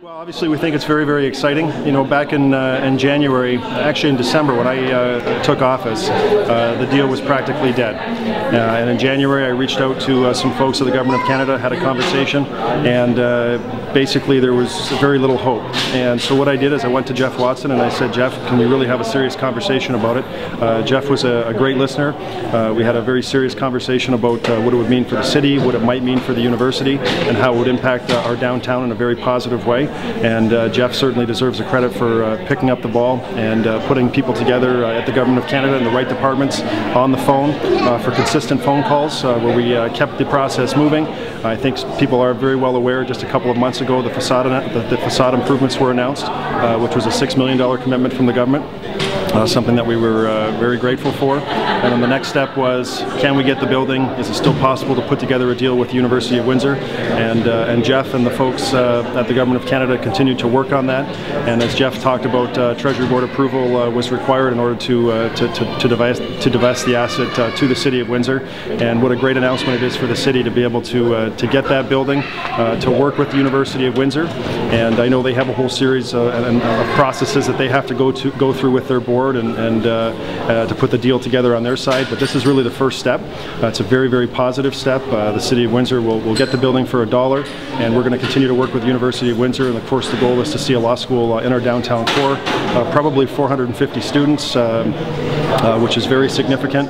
Well, obviously we think it's very, very exciting. You know, back in January, actually in December when I took office, the deal was practically dead. And in January I reached out to some folks at the Government of Canada, had a conversation, and basically there was very little hope. And so what I did is I went to Jeff Watson and I said, Jeff, can we really have a serious conversation about it? Jeff was a great listener. We had a very serious conversation about what it would mean for the city, what it might mean for the university, and how it would impact our downtown in a very positive way. And Jeff certainly deserves the credit for picking up the ball and putting people together at the Government of Canada and the right departments on the phone for consistent phone calls where we kept the process moving. I think people are very well aware just a couple of months ago the facade improvements were announced, which was a $6 million commitment from the government. Something that we were very grateful for. And then the next step was, can we get the building? Is it still possible to put together a deal with the University of Windsor? And Jeff and the folks at the Government of Canada continued to work on that. And as Jeff talked about, Treasury Board approval was required in order to divest the asset to the City of Windsor. And what a great announcement it is for the city to be able to get that building, to work with the University of Windsor. And I know they have a whole series of processes that they have to go through with their board and to put the deal together on their side, but this is really the first step. It's a very, very positive step. The City of Windsor will get the building for $1, and we're going to continue to work with the University of Windsor, and of course the goal is to see a law school in our downtown core, probably 450 students, which is very significant,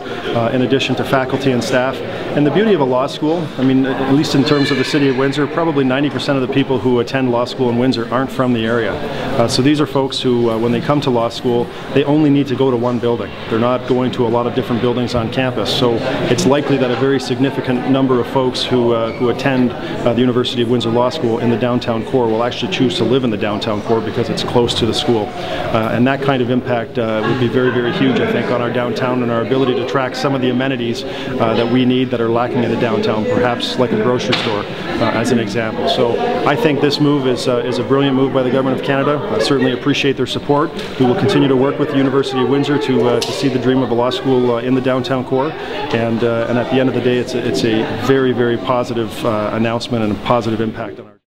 in addition to faculty and staff. And the beauty of a law school, I mean, at least in terms of the City of Windsor, probably 90% of the people who attend law school in Windsor aren't from the area. So these are folks who, when they come to law school, they only need to go to one building. They're not going to a lot of different buildings on campus. So it's likely that a very significant number of folks who attend the University of Windsor Law School in the downtown core will actually choose to live in the downtown core because it's close to the school. And that kind of impact would be very, very huge, I think, on our downtown and our ability to attract some of the amenities that we need that are lacking in the downtown, perhaps like a grocery store, as an example. So I think this move is a brilliant move by the Government of Canada. I certainly appreciate their support. We will continue to work with the University of Windsor to see the dream of a law school in the downtown core. And at the end of the day, it's a very, very positive announcement and a positive impact on our